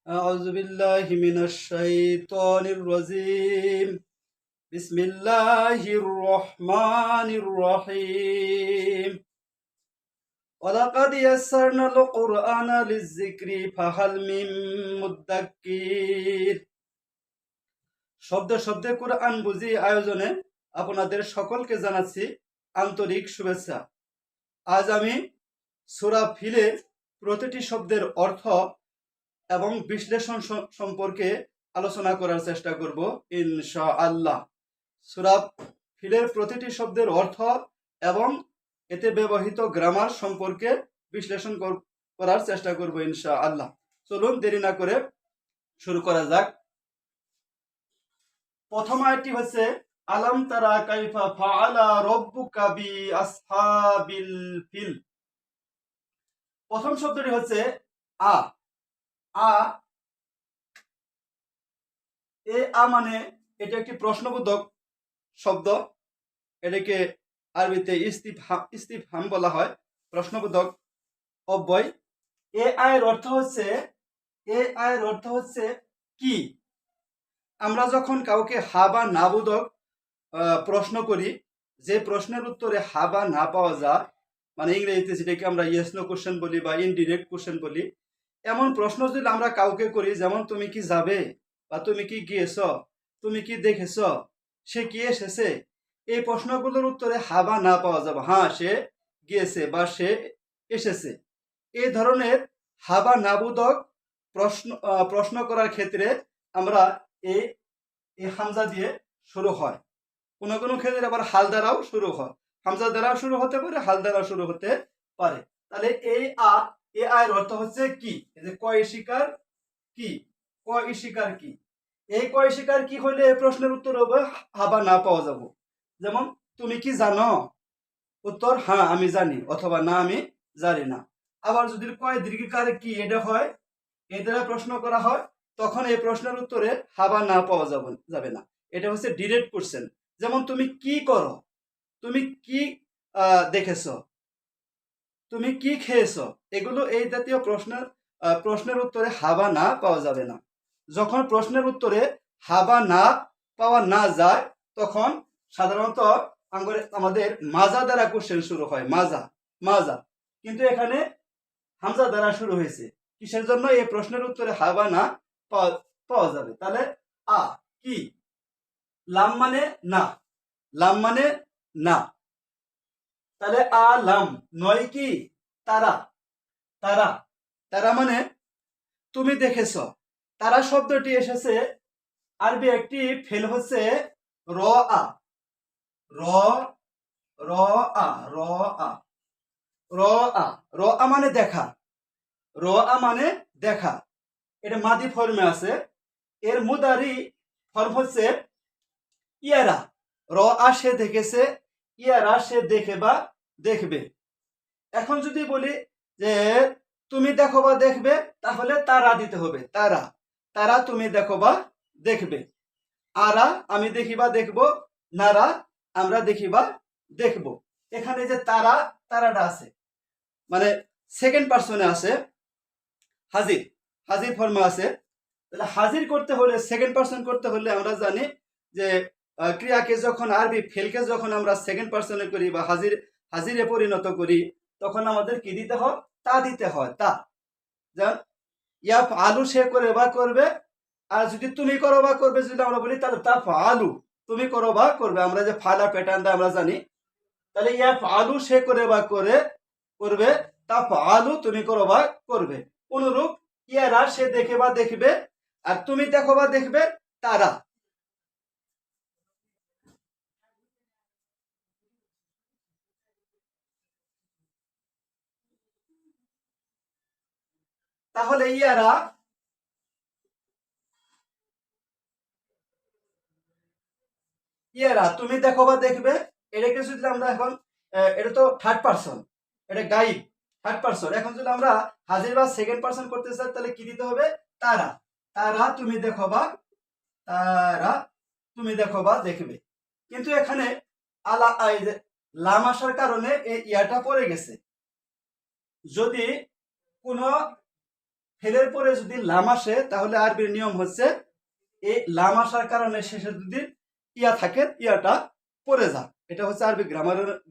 أعوذ بالله من الشيطان الرجيم بسم الله الرحمن الرحيم ولقد يسرنا القرآن للذكر فهل من مدكر শব্দে শব্দে কুরআন বুঝি আয়োজনে আপনাদের সকলকে জানাচ্ছি আন্তরিক শুভেচ্ছা। আজ আমি সূরা ফিলের প্রতিটি শব্দের অর্থ এবং বিশ্লেষণ সম্পর্কে আলোচনা করার চেষ্টা করব ইনশাআল্লাহ। সূরা ফিলের প্রতিটি শব্দের অর্থ এবং এতে ব্যবহৃত গ্রামার সম্পর্কে বিশ্লেষণ করার চেষ্টা করব ইনশাআল্লাহ। চলুন দেরি না করে শুরু করা যাক। প্রথম আয়াতটি হচ্ছে আলাম তারা কাইফা ফাআলা রাব্বুকা বি আসহাবিল ফিল। প্রথম শব্দটি হচ্ছে আ আ মানে এটা একটি প্রশ্নবোধক শব্দ। এটাকে আরবিতে ইস্তিফহাম বলা হয়, প্রশ্নবোধক অব্যয়। আয়ের অর্থ হচ্ছে কি। আমরা যখন কাউকে হা বা না বোধক প্রশ্ন করি, যে প্রশ্নের উত্তরে হা বা না পাওয়া যায়, মানে ইংরেজিতে যেটাকে আমরা ইয়েস নো কোশ্চেন বলি বা ইনডিরেক্ট কোশ্চেন বলি, এমন প্রশ্ন যদি আমরা কাউকে করি, যেমন তুমি কি যাবে, বা তুমি কি গিয়েছ, তুমি কি দেখেছ, সে কি এসেছে, এই প্রশ্নগুলোর উত্তরে হা বা না পাওয়া যাবে, হ্যাঁ সে গিয়েছে বা সে এসেছে, এই ধরনের হা বা না বোধক প্রশ্ন করার ক্ষেত্রে আমরা এই হামজা দিয়ে শুরু হয়। কোনো কোনো ক্ষেত্রে আবার হাল দ্বারাও শুরু হয়, হামজা দ্বারাও শুরু হতে পারে, হাল দ্বারাও শুরু হতে পারে। তাহলে এই আয়ের অর্থ হচ্ছে কি, এই যে কয় শিকার কি, কয় শিকার কি, এই কয় শিকার কি হলে এই প্রশ্নের উত্তর হবে হাবা না পাওয়া যাব। যেমন তুমি কি জানো, উত্তর হ্যাঁ আমি জানি, অথবা না আমি জানি না। আবার যদি কয় দীর্ঘিকার কি এটা হয়, এই দ্বারা প্রশ্ন করা হয়, তখন এই প্রশ্নের উত্তরে হাবা না পাওয়া যাবে না। এটা হচ্ছে ডিরেক্ট কোশ্চেন। যেমন তুমি কি করো, তুমি কি দেখেছ, তুমি কি খেয়েছ, এগুলো এই জাতীয় প্রশ্নের উত্তরে হাবা না পাওয়া যাবে না। যখন প্রশ্নের উত্তরে হাবা না পাওয়া না যায়, তখন সাধারণত আমাদের মাজা দ্বারা কোশ্চেন শুরু হয়, মাজা মাজা। কিন্তু এখানে হামজা দ্বারা শুরু হয়েছে, কিসের জন্য? এই প্রশ্নের উত্তরে হাবা না পাওয়া যাবে। তাহলে আ কি, লাম মানে না, লাম মানে না, তাহলে আলাম নয় কি তারা, তারা তারা মানে তুমি দেখেছ। তারা শব্দটি এসেছে আরবি একটি ফেল হচ্ছে র আ, র র আ, র আ, র আ, র আ মানে দেখা, র আ মানে দেখা, এটা মাদি ফর্মে আছে। এর মুদারি ফর্ম হচ্ছে ইয়ারা, র আ সে দেখেছে, ইয়ারা সে দেখে বা দেখবে। এখন যদি বলি যে তুমি দেখো বা দেখবে, তাহলে তারা দিতে হবে, তারা, তারা তুমি দেখো বা দেখবে। আরা আমি দেখি বা দেখবো, নারা আমরা দেখি বা দেখবো। এখানে যে তারা, তারাটা আছে মানে সেকেন্ড পার্সনে আছে, হাজির, হাজির ফর্মে আছে। তাহলে হাজির করতে হলে, সেকেন্ড পার্সন করতে হলে আমরা জানি যে ক্রিয়াকে যখন আরবি ফেলকে যখন আমরা সেকেন্ড পার্সনে করি বা হাজিরে পরিণত করি, তখন আমাদের কি দিতে হয়? তা দিতে হয়, তা। যেমন ইয়া আলু সে করে বা করবে, আর যদি তুমি করো বা করবে যদি আমরা বলি, তাহলে তা আলু তুমি করো বা করবে। আমরা যে ফালা প্যাটার্নটা আমরা জানি, তাহলে ইয়া আলু সে করে বা করবে, তা আলু তুমি করো বা করবে। অনুরূপ ইয়ারা সে দেখে বা দেখবে, আর তুমি দেখো বা দেখবে তারা। তাহলে ইয়ারা তুমি দেখো বা দেখবে, এটাকে যদি আমরা এখন এটা তো থার্ড পার্সন, এটা গাইড, থার্ড পার্সন। এখন যদি আমরা হাজির বা সেকেন্ড পার্সন করতে চাই, তাহলে কি দিতে হবে? তারা, তারা তুমি দেখো বা, তারা তুমি দেখো বা দেখবে। কিন্তু এখানে লাম আসার কারণে এই ইয়াটা পড়ে গেছে। যদি কোনো ফেলের পরে যদি লাম আসে তাহলে আরবির নিয়ম হচ্ছে এই লাম আসার কারণে শেষে যদি ইয়া থাকে ইয়াটা পড়ে যা। এটা হচ্ছে আরবি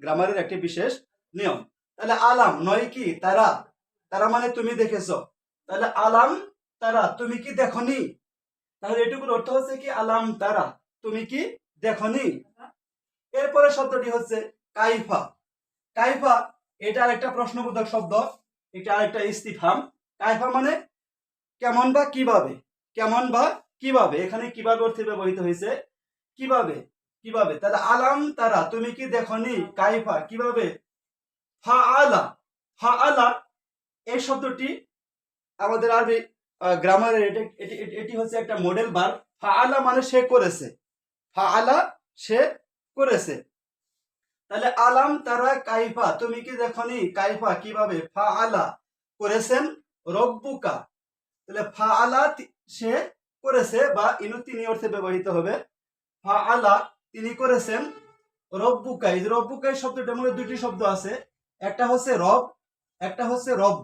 গ্রামারের একটি বিশেষ নিয়ম। তাহলে আলাম নয় কি তারা, তারা মানে তুমি দেখেছো, তাহলে আলাম তারা তুমি কি দেখনি, তাহলে এটুকুর অর্থ হচ্ছে কি আলাম তারা তুমি কি দেখনি। এরপরে শব্দটি হচ্ছে কাইফা। কাইফা এটা আরেকটা প্রশ্নবোধক শব্দ, এটা আরেকটা ইস্তিফহাম। কাইফা মানে কেমন বা কিভাবে, কেমন বা কিভাবে, এখানে কিভাবে অর্থে ব্যবহৃত হয়েছে, কিভাবে কিভাবে। তাহলে আলাম তারা তুমি কি দেখনি, কাইফা কিভাবে, ফাআলা। ফাআলা এই শব্দটি আমাদের আরবি গ্রামারের এটি হচ্ছে একটা মডেল ভার্ব। ফাআলা মানে সে করেছে, ফাআলা সে করেছে। তাহলে আলাম তারা কাইফা তুমি কি দেখনি, কাইফা কিভাবে, ফাআলা করেছেন রব্বুকা। তাহলে ফাআলা সে করেছে বা ইনু তিনি অর্থে ব্যবহৃত হবে। ফাআলা তিনি করেছেন, রব্বুকা এই রব্বুকা এই শব্দটার মধ্যে দুটি শব্দ আছে, একটা হচ্ছে রব, একটা হচ্ছে রব।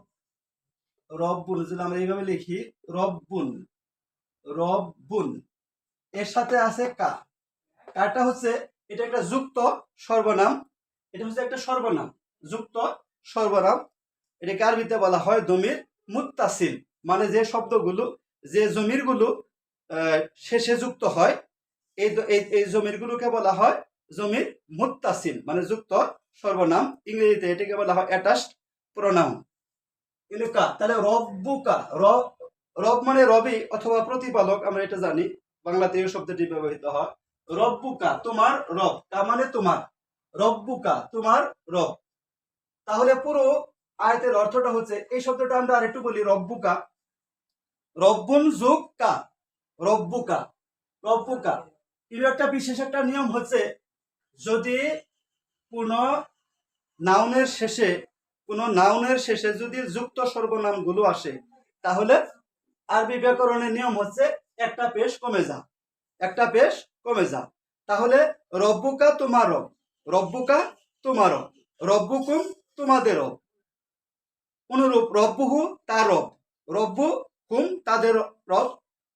রব্বুন যদি আমরা এইভাবে লিখি রব্বুন, রব্বুন এর সাথে আছে কা, কাটা হচ্ছে এটা একটা যুক্ত সর্বনাম, এটা হচ্ছে একটা সর্বনাম, যুক্ত সর্বনাম। এটাকে আরবিতে বলা হয় দমির মুত্তাসিল, মানে যে শব্দগুলো যে জমিরগুলো শেষে যুক্ত হয় এই এই জমিরগুলোকে বলা হয় জমির মুত্তাসিল, মানে যুক্ত সর্বনাম। ইংরেজিতে এটাকে বলা হয় অ্যাটাচড প্রোনাউন। ইনুকা তাহলে রব্বুকা, রব মানে রবি অথবা প্রতিপালক, আমরা এটা জানি, বাংলাতে এই শব্দটি ব্যবহৃত হয়। রব্বুকা তোমার রব, তা মানে তোমার, রব্বুকা তোমার রব। তাহলে পুরো আয়াতের অর্থটা হচ্ছে, এই শব্দটা আমরা আরেকটু বলি, রব্বুকা, রব্বুন যুগ কা, রব্বুকা, রব্বুকা। এর একটা বিশেষ একটা নিয়ম হচ্ছে, যদি কোন নাউনের শেষে, কোন নাউনের শেষে যদি যুক্ত সর্বনামগুলো আসে, তাহলে আরবি ব্যাকরণের নিয়ম হচ্ছে একটা পেশ কমে যা, একটা পেশ কমে যা। তাহলে রব্বুকা তোমার রব, রব্বুকা তোমার রব, রব্বুকুম তোমাদের রব। অনুরূপ রব্বুহু তার রব, রব্বু হুম তাদের রব,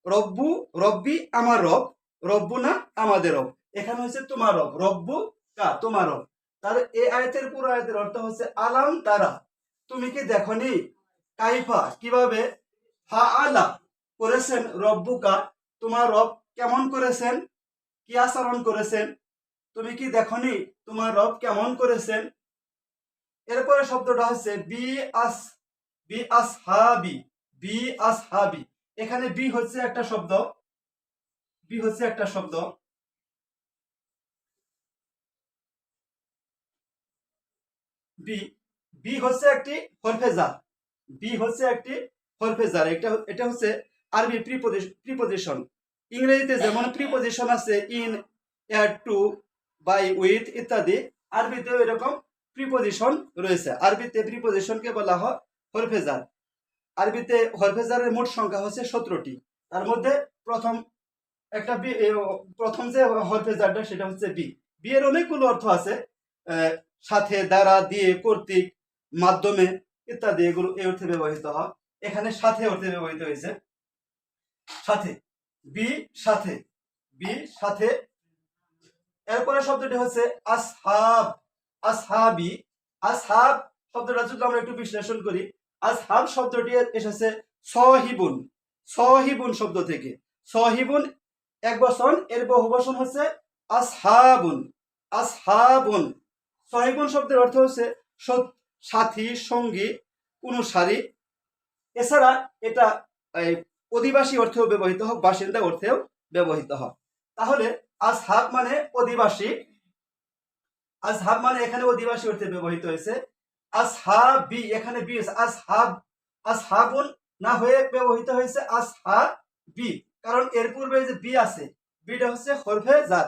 রব্বু রব্বি আমার রব, রব্বু না আমাদের রব। এখানে হচ্ছে তোমার রব, রব্বু কা তোমার রব। তাহলে এই আয়াতের পুরো আয়াতের অর্থ হচ্ছে আলাম তারা তুমি কি দেখনি, কাইফা কিভাবে, ফাআলা করেছেন রব্বুকা তোমার রব কেমন করেছেন, কি আচরণ করেছেন, তুমি কি দেখনি তোমার রব কেমন করেছেন। এরপরে শব্দটা হচ্ছে বি আস, বি আসহাবি, বি আসহাবি। এখানে বি হচ্ছে একটা শব্দ, বি হচ্ছে একটা শব্দ, বি, বি হচ্ছে একটি হরফে জার, বি হচ্ছে একটি হরফে জার। এটা হচ্ছে আরবি প্রিপজিশন। ইংরেজিতে যেমন প্রিপজিশন আছে in, at, to, by, with ইত্যাদি, আরবিতেও এরকম প্রিপজিশন রয়েছে। আরবিতে প্রিপজিশনকে বলা হয় হরফে জার। আরবিতে হরফে জারের মোট সংখ্যা হচ্ছে 17টি। তার মধ্যে প্রথম একটা বি, প্রথম যে হরফে জারটা সেটা হচ্ছে বি। বি এর অনেকগুলো অর্থ আছে, সাথে, দ্বারা, দিয়ে, কর্তৃক, মাধ্যমে ইত্যাদি, এগুলো এই অর্থে ব্যবহৃত হয়। এখানে সাথে অর্থে ব্যবহৃত হয়েছে, সাথে, বি সাথে, বি সাথে। এরপরে শব্দটি হচ্ছে আসহাব, আসহাবি। আসহাব শব্দটা যদি আমরা একটু বিশ্লেষণ করি, আসহাব শব্দটি এসেছে সহিবুন, সহিবুন শব্দ থেকে। সহিবুন এক বচন, এর বহু বচন হচ্ছে আসহাবুন, আসহাবুন। সহিবুন শব্দের অর্থ হচ্ছে সাথী, সঙ্গী, অনুসারী। এছাড়া এটা অধিবাসী অর্থেও ব্যবহৃত হোক, বাসিন্দা অর্থেও ব্যবহৃত হয়। তাহলে আসহাব মানে অধিবাসী, আসহাব মানে এখানে অধিবাসী অর্থে ব্যবহৃত হয়েছে। আসহাবি এখানে বি, আসহাব, আসহাবুন না হয়ে ব্যবহৃত হয়েছে আসহাবি, কারণ এর পূর্বে যে বি আছে, বিটা হচ্ছে হরফে জার।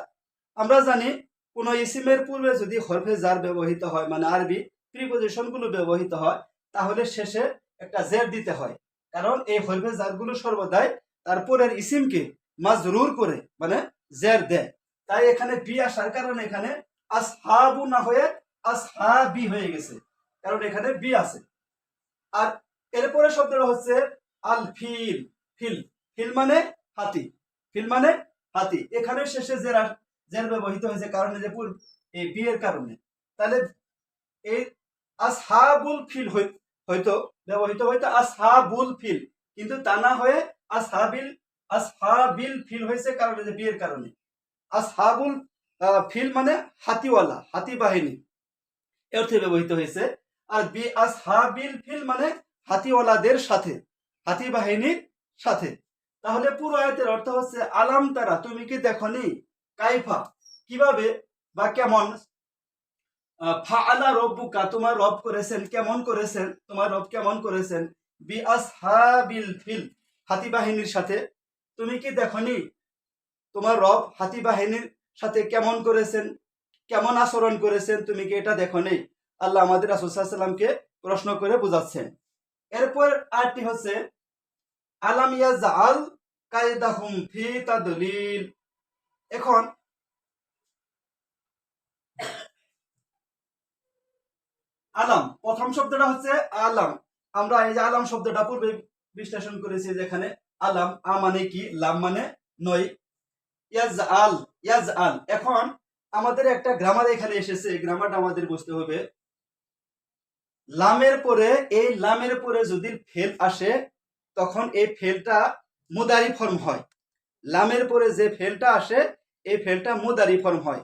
আমরা জানি কোন ইসিমের পূর্বে যদি হরফে জার ব্যবহৃত হয়, মানে আরবি প্রিপজিশন গুলো ব্যবহৃত হয়, তাহলে শেষে একটা জের দিতে হয়, কারণ এই হরফে জার গুলো সর্বদাই তারপরের ইসিমকে মাজরুর করে মানে জের দেয়। তাই এখানে বি আসার কারণে এখানে আসহাবু না হয়ে আসহাবি হয়ে গেছে, কারণ এখানে বি আছে। আর এরপরে শব্দটা হচ্ছে আল ফিল, ফিল, ফিল মানে হাতি, ফিল মানে হাতি। এখানে শেষে জের ব্যবহৃত হয়েছে কারণে যে এই বিয়ের কারণে, তাহলে এই আসহাবুল ফিল হয়তো ব্যবহৃত হয়তো আসহাবুল ফিল, কিন্তু তা না হয়ে আসহাবিল ফিল হয়েছে কারণে যে বিয়ের কারণে। আসহাবুল ফিল মানে হাতিওয়ালা, হাতি বাহিনী অর্থে ব্যবহৃত হয়েছে। আর আসহাবিল ফিল মানে হাতিওয়ালাদের সাথে, হাতি বাহিনীর সাথে। তাহলে পুরো আয়াতের অর্থ হচ্ছে আলাম তারা, তুমি কি দেখনি, কাইফা কিভাবে বা কেমন, ফাআলা রব্বুকা তোমার রব করেছেন, কেমন করেছেন, তোমার রব কেমন করেছেন, বি আসহাবিল ফিল হাতি বাহিনীর সাথে। তুমি কি দেখনি তোমার রব হাতি বাহিনীর সাথে কেমন করেছেন, কেমন আচরণ করেছেন, তুমি কি এটা দেখনি? আল্লাহ আমাদের রাসূল সাল্লাল্লাহু আলাইহি ওয়াসাল্লামকে প্রশ্ন করে বোঝাচ্ছেন। এরপর আয়াতটি হচ্ছে আলাম ইয়াজআল কায়দাহুম ফি তাদলিল। এখন আলাম, প্রথম শব্দটা হচ্ছে আলাম। আমরা এই যে আলাম শব্দটা পূর্বে বিশ্লেষণ করেছি, যেখানে আলাম আ মানে কি, লাম মানে নয়, ইয়াজআল, ইয়াজআল। এখন আমাদের একটা গ্রামার এখানে এসেছে, গ্রামারটা আমাদের বুঝতে হবে। লামের পরে, এই লামের পরে যদি ফেল আসে তখন এই ফেলটা মুদারি ফর্ম হয়। লামের পরে যে ফেলটা আসে এই ফেলটা মুদারি ফর্ম হয়।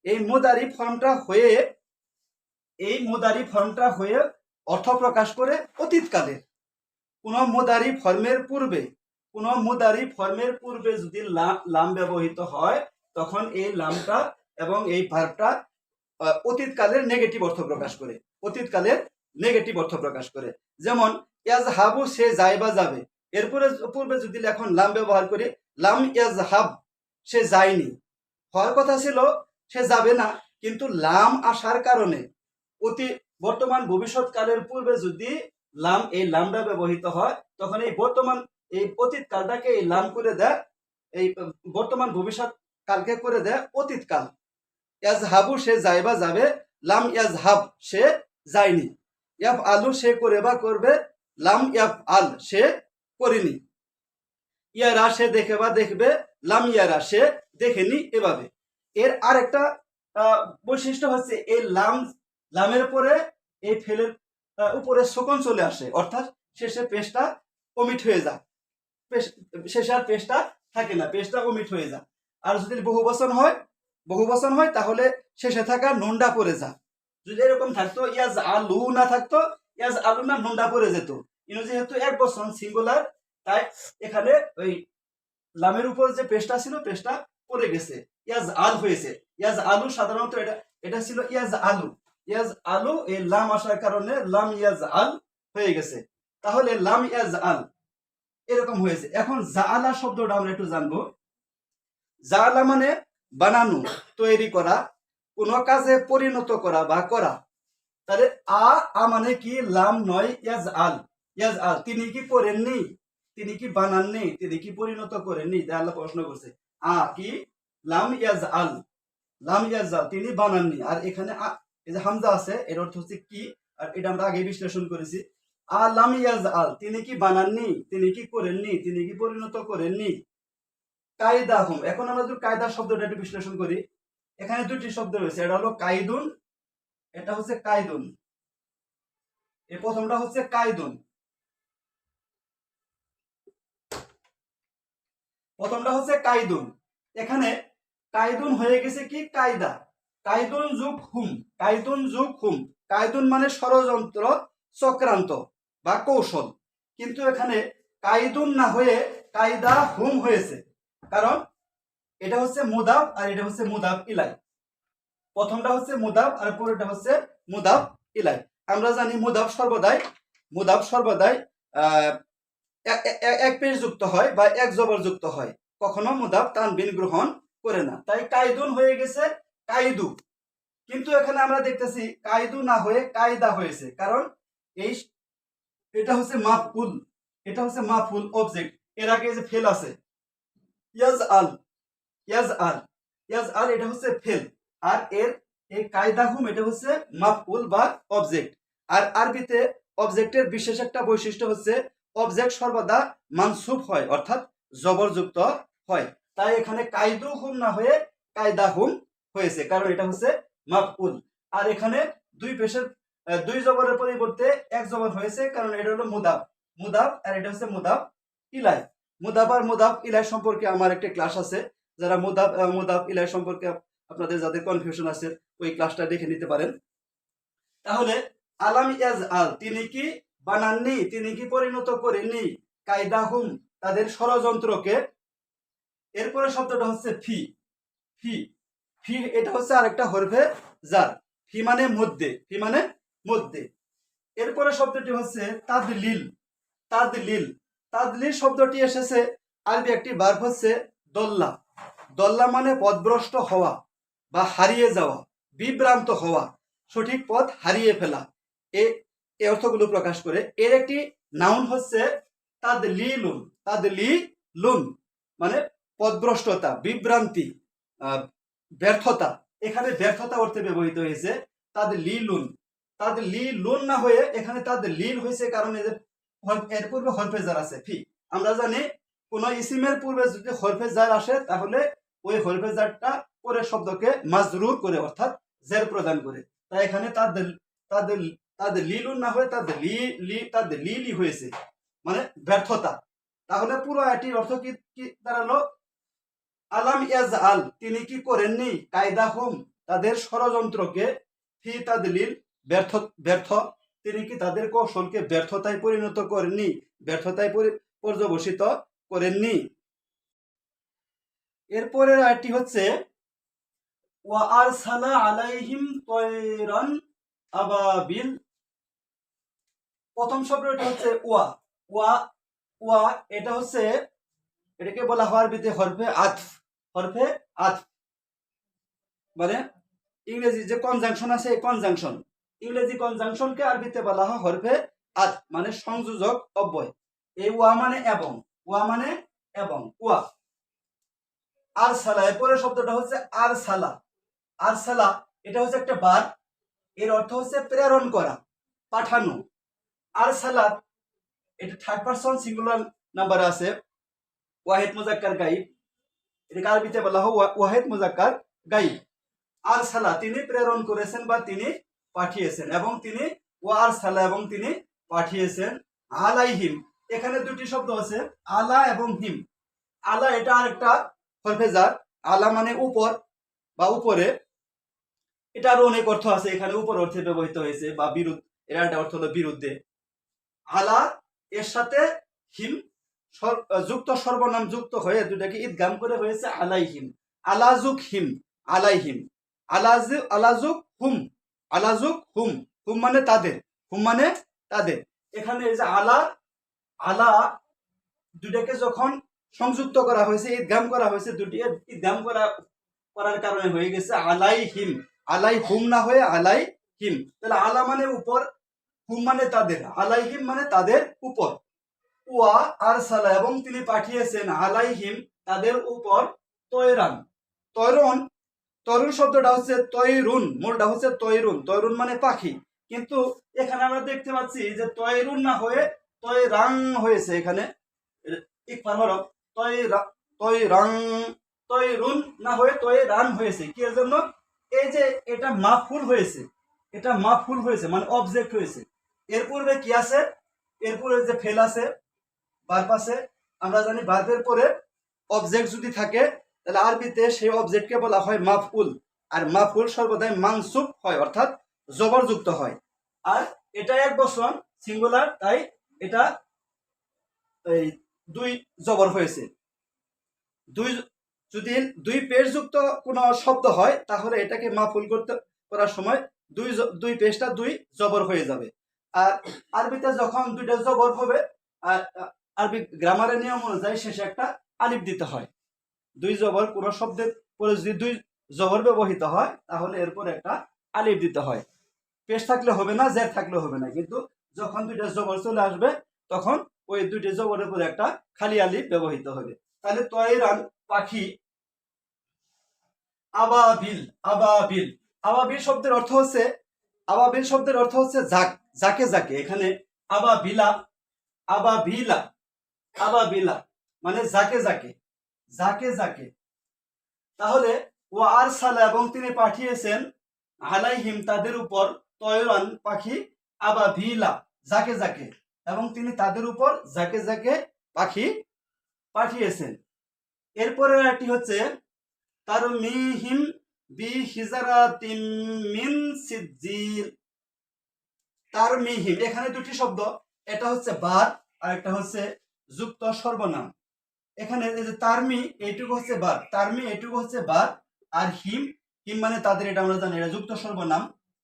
এই মুদারি ফর্মটা হয়ে, এই মুদারি ফর্মটা হয়ে অর্থ প্রকাশ করে অতীতকালের। কোন মুদারি ফর্মের পূর্বে, কোন মুদারি ফর্মের পূর্বে যদি লাম ব্যবহৃত হয় তখন এই লামটা এবং এই ভার্বটা অতীতকালের নেগেটিভ অর্থ প্রকাশ করে, অতীতকালের নেগেটিভ অর্থ প্রকাশ করে। যেমন ইয়াজহাবু সে যায় বা যাবে, এরপরে পূর্বে যদি এখন লাম ব্যবহার করি, লাম ইয়াজহাব সে যায়নি, হওয়ার কথা ছিল সে যাবে না, কিন্তু লাম আসার কারণে বর্তমান ভবিষ্যৎ কালের পূর্বে যদি লাম, এই লামটা ব্যবহৃত হয় তখন এই বর্তমান, এই অতীত কালটাকে এই লাম করে দেয়, এই বর্তমান ভবিষ্যৎ কালকে করে দেয় অতীতকাল। ইয়াজহাবু সে যায় বা যাবে, লাম ইয়াজহাব সে যায়নি, ইয়াফ আলু সে করে বা করবে, লাম ইয়াফ আল সে করেনি, ইয়ারা সে দেখে বা দেখবে, লাম ইয়ারা সে দেখেনি। এভাবে এর আরেকটা বৈশিষ্ট্য হচ্ছে এই লামের পরে এই ফেলের উপরে সকন চলে আসে, অর্থাৎ শেষে পেশটা ওমিট হয়ে যায়, শেষে আর পেশটা থাকে না, পেশটা ওমিট হয়ে যায়। আর যদি বহুবচন হয় তাহলে শেষে থাকা নুনটা পড়ে যায়। যদি এরকম থাকতো ইয়াজ আলু না থাকতো, ইয়াজ আলু না নুনটা পড়ে যেত। কিন্তু যেহেতু এক বচন সিঙ্গুলার, তাই এখানে ওই লামের উপর যে পেশটা ছিল পেশটা পড়ে গেছে, ইয়াজ আল হয়েছে। ইয়াজ আলু সাধারণত এটা ছিল ইয়াজ আলু, ইয়াজ আলু, এই লাম আসার কারণে লাম ইয়াজ আল হয়ে গেছে। তাহলে লাম ইয়াজ আল এরকম হয়েছে। এখন জাআলা শব্দটা আমরা একটু জানবো। জাআলা মানে বানানো, তৈরি করা, কোন কাজে পরিণত করা বা করা। তাহলে আ মানে কি, লাম নয়, ইয়াজ আল, ইয়াজ আল। তিনি কি করেননি, তিনি কি বানাননি, তিনি কি পরিণত করেননি? তাই আল্লাহ প্রশ্ন করছে আ কি, লাম ইয়াজ আল, লাম ইয়াজ আল তিনি বানাননি। আর এখানে এই যে হামজা আছে এর অর্থ হচ্ছে কি, আর এটা আমরা আগে বিশ্লেষণ করেছি। আ লাম ইয়াজ আল তিনি কি বানাননি, তিনি কি করেননি, তিনি কি পরিণত করেননি। কায়দা হুম, এখন আমরা যদি কায়দা শব্দটা একটু বিশ্লেষণ করি, এখানে দুটি শব্দ রয়েছে, এটা হলো কাইদুন, এটা হচ্ছে কাইদুন। এই প্রথমটা হচ্ছে কাইদুন, প্রথমটা হচ্ছে কাইদুন। এখানে কাইদুন হয়ে গেছে কি কায়দা, কাইদুন যুগ হুম, কাইদুন যুগ হুম। কাইদুন মানে ষড়যন্ত্র, চক্রান্ত বা কৌশল, কিন্তু এখানে কাইদুন না হয়ে কায়দা হুম হয়েছে, কারণ এটা হচ্ছে মুদাফ আর এটা হচ্ছে মুদাফ ইলাই। প্রথমটা হচ্ছে মুদাফ আর পরেরটা হচ্ছে মুদাফ ইলাই। আমরা জানি মুদাফ সর্বদাই এক পেশ যুক্ত হয় বা এক জবর যুক্ত হয়, কখনো মুদাফ তানবিন গ্রহণ করে না। তাই কাইদুন হয়ে গেছে কাইদু, কিন্তু এখানে আমরা দেখতেছি কাইদু না হয়ে কায়দা হয়েছে, কারণ এটা হচ্ছে মাফউল, এটা হচ্ছে মাফউল অবজেক্ট। এর আগে যে ফেল আছে ইয়াজ আল, ইয়াজ আল, ইয়াজ আল এটা হচ্ছে ফেল, আর এর এই কায়দাহুম এটা হচ্ছে মাফউল বা অবজেক্ট। আর আরবিতে অবজেক্টের বিশেষ একটা বৈশিষ্ট্য হচ্ছে অবজেক্ট সর্বদা মানসুব হয়, অর্থাৎ জবরযুক্ত হয়। তাই এখানে কাইদু হুম না হয়ে কায়দা হুম হয়েছে, কারণ এটা হচ্ছে মাফউল। আর এখানে দুই পেশের দুই জবরের পরিবর্তে এক জবর হয়েছে, কারণ এটা হলো মুদাফ। মুদাফ আর এটা হচ্ছে মুদাফ ইলাই। মুদাফ আর মুদাফ ইলাই সম্পর্কে আমার একটা ক্লাস আছে, যারা মুদাফ ইলাই সম্পর্কে আপনাদের যাদের কনফিউশন আছে ওই ক্লাসটা দেখে নিতে পারেন। তাহলে আলাম ইয়াজ আল, তিনি কি বানাননি, তিনি কি পরিণত করেননি, কায়দাহুম তাদের ষড়যন্ত্রকে। এরপরে শব্দটা হচ্ছে ফি। ফি ফি এটা হচ্ছে আরেকটা হরফে জার। ফি মানে মধ্যে, ফি মানে মধ্যে। এরপরে শব্দটি হচ্ছে তাদলিল। তাদলিল তাদলিল শব্দটি এসেছে আরবি একটি ভার্ব হচ্ছে দল্লা। দল্লা মানে পথভ্রষ্ট হওয়া বা হারিয়ে যাওয়া, বিভ্রান্ত হওয়া, সঠিক পথ হারিয়ে ফেলা, এই অর্থগুলো প্রকাশ করে। এর একটি নাউন হচ্ছে তাদলিলুন। তাদলিলুন মানে পথভ্রষ্টতা, বিভ্রান্তি, ব্যর্থতা। এখানে ব্যর্থতা অর্থে ব্যবহৃত হয়েছে তাদলিলুন। তাদলিলুন না হয়ে এখানে তাদলিল হয়েছে, কারণ এর পূর্বে হরফে জার আছে ফি। আমরা জানি কোন ইসিমের পূর্বে যদি হরফে জার আসে তাহলে ওই হরফে জারটা পরের শব্দকে মাজরুর করে, অর্থাৎ জের প্রদান করে। তাই এখানে তাদলিলুন না হয়ে তাদলিলি হয়েছে, মানে ব্যর্থতা। তাহলে পুরো আয়াতটির অর্থ কি দাঁড়ালো? আলাম ইয়াজ আল, তিনি কি করেননি, কায়দা হুম তাদের ষড়যন্ত্রকে, ফি তাদলিল ব্যর্থ, তিনি কি তাদের কৌশলকে ব্যর্থতায় পরিণত করেননি, ব্যর্থতায় পর্যবসিত করেননি। এরপরের আয়াতটি হচ্ছে ওয়া আরসালা আলাইহিম তয়রান আবাবিল। প্রথম শব্দটা হচ্ছে ওয়া। ওয়া ওয়া এটা হচ্ছে, এটাকে বলা হয় আরবিতে হরফে আতফ। হরফে আতফ মানে ইংরেজি যে কনজাংশন আছে, এই কনজাংশন, ইংরেজি কনজাংশনকে আরবিতে বলা হয় হরফে আতফ, মানে সংযোজক অব্যয়। এই ওয়া মানে এবং, ওয়া মানে এবং, ওয়া। আরসালা, এরপরে শব্দটা হচ্ছে আরসালা। আরসালা এটা হচ্ছে একটা ভার্ব, এর অর্থ হচ্ছে প্রেরণ করা, পাঠানো। আরসালা এটা থার্ড পারসন সিঙ্গুলার নাম্বার আছে, ওয়াহিদ মুজাক্কার গাইব। এটাকে আরবিতে বলা হয় ওয়াহিদ মুজাক্কার গাইব। আরসালা তিনি প্রেরণ করেছেন বা তিনি পাঠিয়েছেন, এবং তিনি ওয়া আরসালা এবং তিনি পাঠিয়েছেন আলাইহিম। এখানে দুটি শব্দ আছে, আলা এবং হিম। আলা এটা আরেকটা হরফে জার। আলা মানে উপর বা উপরে, এটা আরো অনেক অর্থ আছে, এখানে উপর অর্থে ব্যবহৃত হয়েছে, বা বিরুদ্ধ, এর একটা অর্থ হলো বিরুদ্ধে। আলা এর সাথে হিম যুক্ত, সর্বনাম যুক্ত হয়ে দুটাকে ইদগাম করে হয়েছে আলাইহিম। আলাজুক হিম, আলাইহিম। আলাজুক হুম, আলাজুক হুম। হুম মানে তাদের, হুম মানে তাদের। এখানে এই যে আলা, আলা দুটাকে যখন সংযুক্ত করা হয়েছে, ইদগাম করা হয়েছে, দুটি ইদগাম করার কারণে হয়ে গেছে আলাইহিম। আলাই হুম না হয়ে আলাই হিম। তাহলে আলা মানে উপর, হুম মানে তাদের, আলাইহিম মানে তাদের উপর। ওয়া আরসালা এবং তিনি পাঠিয়েছেন আলাইহিম তাদের উপর তয়রান। তয়রন, তরুণ শব্দটা হচ্ছে তয়রুন, মূলটা হচ্ছে তয়রুন। তয়রুন মানে পাখি, কিন্তু এখানে আমরা দেখতে পাচ্ছি যে তয়রুন না হয়ে তয়রাং হয়েছে। এখানে ইকফার হরফ, তয়রাং, তয়রুন না হয়ে তয়রান হয়েছে। কি এর জন্য? এই যে এটা মাফুল হয়েছে, এটা মাফুল হয়েছে মানে অবজেক্ট হয়েছে। এর পূর্বে কি আছে? এর পূর্বে যে ফেল আছে, ভার্ব আছে। আমরা জানি ভার্বের পরে অবজেক্ট যদি থাকে তাহলে আরবিতে সেই অবজেক্টকে বলা হয় মাফউল। আর মাফউল সর্বদাই মানসুব হয়, অর্থাৎ জবরযুক্ত হয়। আর এটা এক বচন সিঙ্গুলার, তাই এটা এই দুই জবর হয়েছে। দুই যদি দুই পেশ যুক্ত কোনো শব্দ হয় তাহলে এটাকে মাফউল করার সময় দুই পেশটা দুই জবর হয়ে যাবে। আর আরবিতে যখন দুইটা জবর হবে, আর আরবি গ্রামারের নিয়ম অনুযায়ী শেষে একটা আলিফ দিতে হয়। দুই জবর কোনো শব্দের পরে যদি দুই জবর ব্যবহৃত হয় তাহলে এরপর একটা আলিফ দিতে হয়। পেশ থাকলে হবে না, জের থাকলে হবে না, কিন্তু যখন দুইটা জবর চলে আসবে তখন ওই দুইটা জবরের পরে একটা খালি আলিফ ব্যবহৃত হবে। তাহলে তয়রান পাখি, আবাবিল, আবাবিল, আবাবিল শব্দের অর্থ হচ্ছে, আবাবিল শব্দের অর্থ হচ্ছে যাকে যাকে। এখানে আবাবিলা, আবাবিলা, আবাবিলা মানে যাকে যাকে, যাকে যাকে। তাহলে ও আরসালা এবং তিনি পাঠিয়েছেন আলাইহিম তাদের উপর তয়রান পাখি, আবাবিলা যাকে যাকে, এবং তিনি তাদের উপর যাকে যাকে পাখি পাঠিয়েছেন। এরপরে একটি হচ্ছে তারমিহিম বিহিজারাতিম মিন সিজ্জিল। তারমিহিম এখানে দুটি শব্দ, এটা হচ্ছে বার আর একটা হচ্ছে যুক্ত সর্বনাম। এখানে এই যে তারমি এইটুকু হচ্ছে বার, তারমি এইটুকু হচ্ছে বার, আর হিম, হিম মানে তাদের, এটা আমরা জানি এটা যুক্ত সর্বনাম,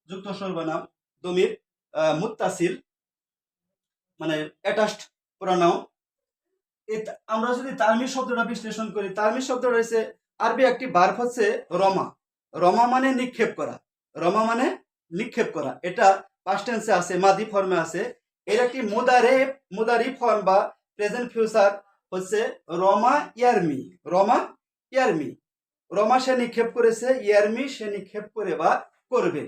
যুক্ত সর্বনাম দমির মুত্তাসিল মানে অ্যাটাচড প্রোনাউন। আমরা যদি তারমি শব্দটা বিশ্লেষণ করি, তারমি শব্দ রয়েছে আরবি একটি ভার্ব হচ্ছে রমা, রমা মানে নিক্ষেপ করা, রমা মানে নিক্ষেপ করা। এটা পাস্ট টেন্সে আছে, মাদি ফর্মে আছে। এর একটি মুদারি ফর্ম বা প্রেজেন্ট ফিউচার হচ্ছে রমা ইয়ারমি, রমা ইয়ারমি। রমা সে নিক্ষেপ করেছে, ইয়ারমি সে নিক্ষেপ করে বা করবে।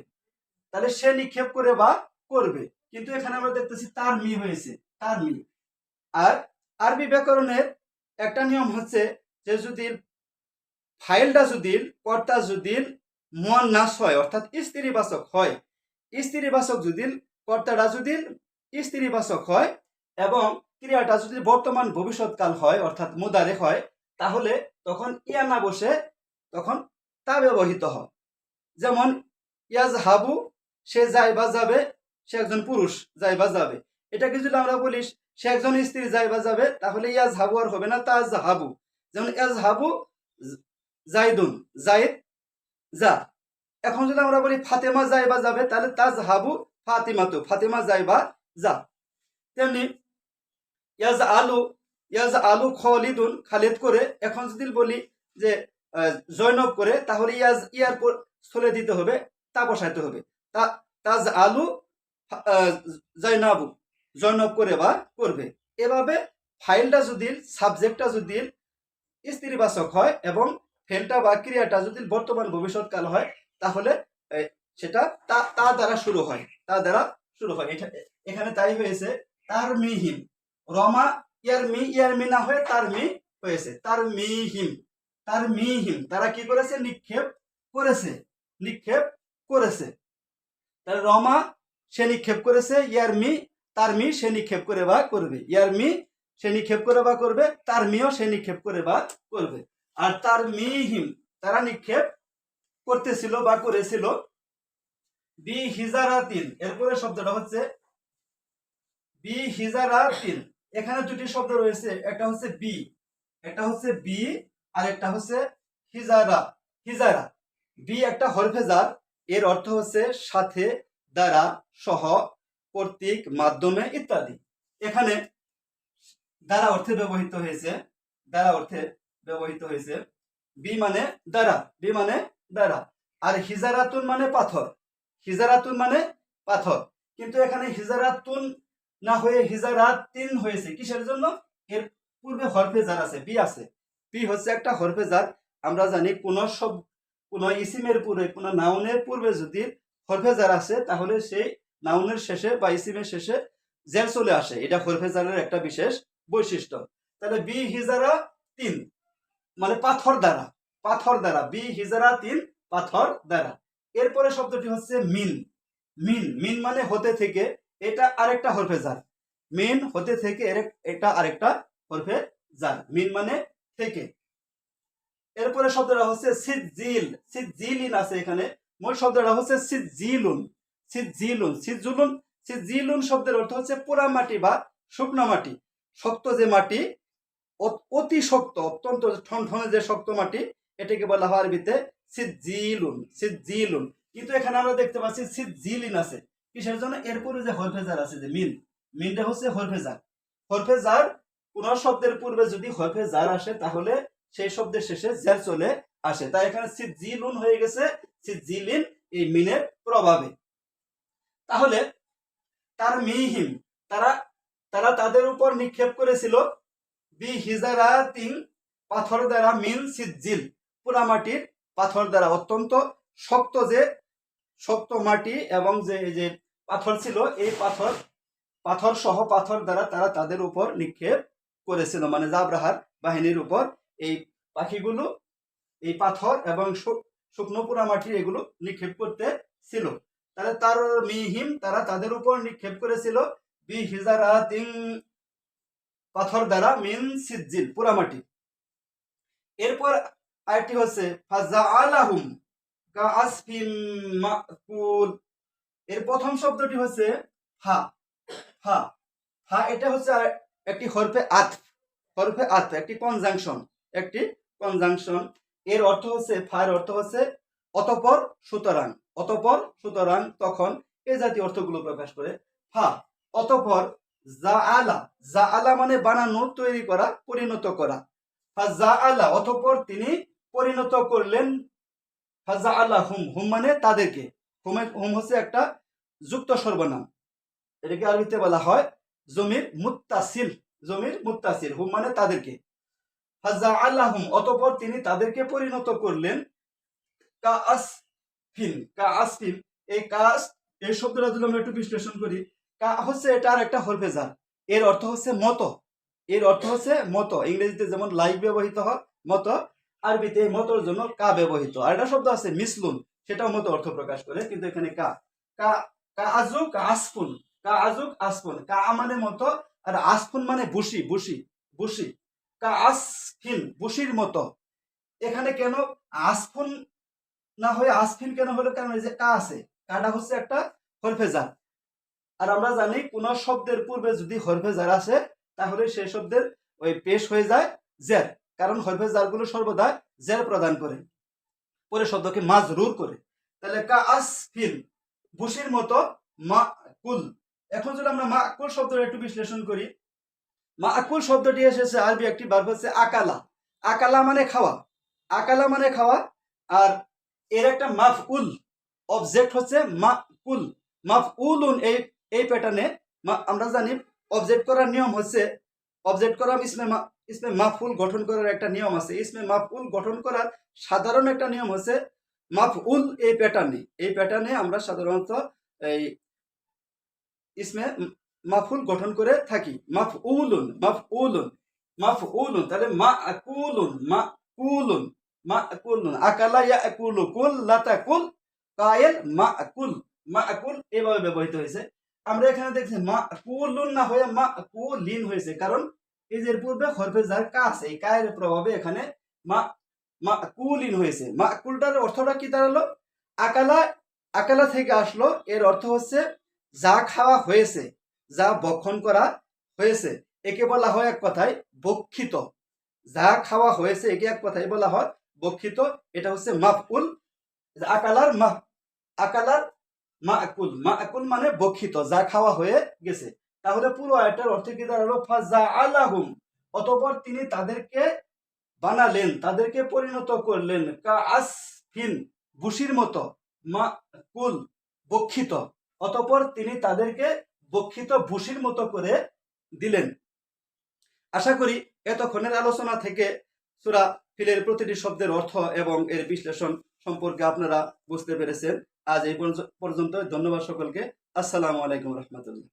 তাহলে সে নিক্ষেপ করে বা করবে, কিন্তু এখানে আমরা দেখতেছি তার মি হয়েছে, তার মি। আর আরবি ব্যাকরণের একটা নিয়ম হচ্ছে যে যদি ফাইলটা যদি কর্তা যদি মুয়ান্নাস হয় অর্থাৎ স্ত্রীবাচক হয়, স্ত্রীবাচক যদি কর্তাটা যদি স্ত্রীবাচক হয় এবং ক্রিয়াটা যদি বর্তমান ভবিষ্যৎকাল হয় অর্থাৎ মুদারে হয়, তাহলে তখন ইয়া না বসে তখন তা ব্যবহৃত হয়। যেমন ইয়াজ হাবু সে যায় বা যাবে, সে একজন পুরুষ যায় বা যাবে। এটাকে যদি আমরা বলি সে একজন স্ত্রী যায় বা যাবে, তাহলে ইয়াজ হাবু আর হবে না, তাজ হাবু। যেমন ইয়াজ হাবু জাইদুন, জাইদ যা। এখন যদি আমরা বলি ফাতেমা যায় বা যাবে, তাহলে তাজ হাবু ফাতিমাতু, ফাতেমা যায় বা যা। তেমনি ইয়াজ আলু, ইয়াজ আলু খালিদুন খালিদ করে। এখন যদি বলি যে জয়নব করে, তাহলে ইয়াজ ইয়ার স্থলে দিতে হবে, তা বসাইতে হবে, তা তাজ আলু জয়নাবু জয়নব করে বা করবে। এভাবে ফাইলটা যদি সাবজেক্টটা যদি স্ত্রীবাচক হয় এবং ফেলটা বা ক্রিয়াটা যদি বর্তমান ভবিষ্যৎকাল হয়, তাহলে সেটা তা দ্বারা শুরু হয়, তা দ্বারা শুরু হয়। এখানে তাই হয়েছে তার মিহিম, রমা ইয়ারমি, ইয়ারমি না হয়ে তার মি হয়েছে, তার মিহিম, তার মিহিম তারা কি করেছে, নিক্ষেপ করেছে, নিক্ষেপ করেছে। তাহলে রমা সে নিক্ষেপ করেছে, ইয়ারমি তার মি সে নিক্ষেপ করে বা করবে, ইয়ারমি সে নিক্ষেপ করে বা করবে, তার মিও সে নিক্ষেপ করে বা করবে। আর তার মিহিম তারা নিক্ষেপ করতেছিল বা করেছিল বি হিজারাতিন। এরপরে শব্দটা হচ্ছে বি হিজারাতিন। এখানে দুটি শব্দ রয়েছে, একটা হচ্ছে বি, একটা হচ্ছে বি, আর একটা হচ্ছে হিজারা, হিজারা। বি একটা হরফে জার, এর অর্থ হচ্ছে সাথে, দ্বারা, সহ, কর্তৃক, মাধ্যমে ইত্যাদি। এখানে দ্বারা অর্থে ব্যবহৃত হয়েছে, দ্বারা অর্থে ব্যবহৃত হয়েছে। বি মানে দ্বারা, বি মানে দ্বারা। আর হিজারাতুন মানে পাথর, হিজারাতুন মানে পাথর। কিন্তু এখানে হিজারাতুন না হয়ে হিজারাতিন হয়েছে, কিসের জন্য? এর পূর্বে হরফে জার আছে, বি আছে। বি হচ্ছে একটা হরফে জার। আমরা জানি কোন শব্দ, কোন ইসিমের পূর্বে, কোন নাউনের পূর্বে যদি হরফে জার আছে, তাহলে সেই নাউনের শেষে বা ইসিমের শেষে জের চলে আসে। এটা হরফে জারের একটা বিশেষ বৈশিষ্ট্য। তাহলে বি হিজারা তিন মানে পাথর দ্বারা, পাথর দ্বারা, বি হিজারা তিন পাথর দ্বারা। এরপরে শব্দটি হচ্ছে মিন, মিন, মিন মানে হতে থেকে, এটা আরেকটা হরফে জার, মিন হতে থেকে, এটা আরেকটা হরফে জার, মিন মানে থেকে। এরপরে শব্দটা হচ্ছে সিজ্জিল, সিজ্জিলিন আছে এখানে, মূল শব্দটা হচ্ছে সিজ্জিলুন, সিজ্জিলুন, সিজ্জুলুন। সিজ্জিলুন শব্দের অর্থ হচ্ছে পোড়া মাটি বা শুকনো মাটি, শক্ত যে মাটি, অতি শক্ত, অত্যন্ত ঠনঠনে যে শক্ত মাটি, এটাকে বলা হয় আরবিতে সিজ্জিলুন, সিজ্জিলুন। কিন্তু এখানে আমরা দেখতে পাচ্ছি সিজ্জিলিন আছে, কিসের জন্য? এরপরে যে হরফেজার আছে যে মিন, মিনটা হচ্ছে হরফেজার। হরফেজার কোন শব্দের পূর্বে যদি হরফেজার আসে, তাহলে সেই শব্দের শেষে জের চলে আসে। তাই এখানে সিজ্জিলুন হয়ে গেছে সিজ্জিলিন, এই মিনের প্রভাবে। তাহলে তার মিহিম তারা, তারা তাদের উপর নিক্ষেপ করেছিল বি হিজারাতিন পাথর দ্বারা, মিন সিজ্জিল পোড়ামাটির পাথর দ্বারা। অত্যন্ত শক্ত যে শক্ত মাটি এবং যে পাথর ছিল, এই পাথর পাথর সহ পাথর দ্বারা তারা তাদের উপর নিক্ষেপ করেছিল, মানে জাবরাহার বাহিনীর উপর এই পাখিগুলো এই পাথর এবং শুকনো পোড়ামাটি এগুলো নিক্ষেপ করতে ছিল। তাহলে তার মিহিম তারা তাদের উপর নিক্ষেপ করেছিল বি হিজারাতিন পাথর দ্বারা মিন সিজিল পোড়ামাটি। এরপর আরেকটি হচ্ছে ফাজাআলাহুম কাআসফিম মাকুল। এর প্রথম শব্দটি হচ্ছে ফা ফা ফা এটা হচ্ছে একটি হরফে আতফ একটি কনজাংশন। এর অর্থ হচ্ছে ফার অর্থ হচ্ছে অতঃপর সুতরাং তখন এই জাতীয় অর্থগুলো প্রকাশ করে। ফা অতঃপর জাআলা মানে বানানো, তৈরি করা, পরিণত করা। ফাজাআলা অতঃপর তিনি পরিণত করলেন। ফাজাআলাহুম হুম মানে তাদেরকে, হুম হচ্ছে একটা যুক্ত সর্বনাম, এটাকে আরবিতে বলা হয় জমির মুত্তাসিল। হুম মানে তাদেরকে। ফাজাআলাহুম অতঃপর তিনি তাদেরকে পরিণত করলেন কাআসফিন। এই শব্দটা যদি আমরা একটু বিশ্লেষণ করি, কা হচ্ছে এটার একটা হরফে জার, এর অর্থ হচ্ছে মতো। ইংরেজিতে যেমন লাইক ব্যবহৃত হয় মতো, আরবিতে এই মতোর জন্য কা ব্যবহৃত। আর একটা শব্দ আছে মিসলুন, সেটাও মতো অর্থ প্রকাশ করে, কিন্তু এখানে কা আসফুন। কা মানে মতো, আর আসফুন মানে বুশি। কা আসফিন বুশির মতো। এখানে কেন আসফুন না হয়ে আসফিন কেন হলো? কারণ এই যে কা আছে, কাটা হচ্ছে একটা হরফে জার। আর আমরা জানি কোন শব্দের পূর্বে যদি হরফে জার আসে তাহলে সেই শব্দের ওই পেশ হয়ে যায় জের, কারণ হরফে জার গুলো সর্বদা জের প্রদান করে, পরে শব্দকে মাজরুর করে। তাহলে কা আসফিন বুশির মতো মাকুল। এখন যদি আমরা মাকুল শব্দটা একটু বিশ্লেষণ করি, মাকুল শব্দটি এসেছে আরবি একটি ভার্ব হচ্ছে আকালা মানে খাওয়া। আর এর একটা মাফউল অবজেক্ট হচ্ছে মাফউলুন। এই প্যাটার্নে আমরা জানি অবজেক্ট করার নিয়ম হচ্ছে, ইসমে মাফউল গঠন করার একটা নিয়ম আছে। ইসমে মাফউল গঠন করার সাধারণ একটা নিয়ম হচ্ছে মাফউল। এই প্যাটার্নে আমরা সাধারণত এই ইসমে মাফউল গঠন করে থাকি। মাফউলুন তাহলে মাকুলুন আকালা ইয়াকুলু কুল লাতাকুল কায়েল মাকুল এভাবে ব্যবহৃত হয়েছে। আমরা এখানে দেখছি মাকুলুন না হয়ে মাকুলিন হয়েছে, কারণ এই যে পূর্বে হরফে জার কা আছে, এই কায়ের প্রভাবে এখানে মাকুলিন হয়েছে। মাকুলটার অর্থটা কি দাঁড়ালো? আকালা থেকে আসলো, এর অর্থ হচ্ছে যা খাওয়া হয়েছে, যা ভক্ষণ করা হয়েছে, একে বলা হয় এক কথায় বক্ষিত। যা খাওয়া হয়েছে একে এক কথায় বলা হয় বক্ষিত। এটা হচ্ছে মাফউল। আকালার মাকুল মানে বক্ষিত, যা খাওয়া হয়ে গেছে। তাহলে পুরো আয়াতটার অর্থ কি দাঁড়ালো? ফাজাআলাহুম অতঃপর তিনি তাদেরকে বানালেন, তাদেরকে পরিণত করলেন কাআসফিন বুশির মতো, মাকুল বক্ষিত। অতঃপর তিনি তাদেরকে বক্ষিত বুশির মতো করে দিলেন। আশা করি এতক্ষণের আলোচনা থেকে সূরা ফিলের প্রতিটি শব্দের অর্থ এবং এর বিশ্লেষণ সম্পর্কে আপনারা বুঝতে পেরেছেন। আজ এই পর্যন্ত। ধন্যবাদ সকলকে। আসসালামু আলাইকুম রহমতুল্লাহ।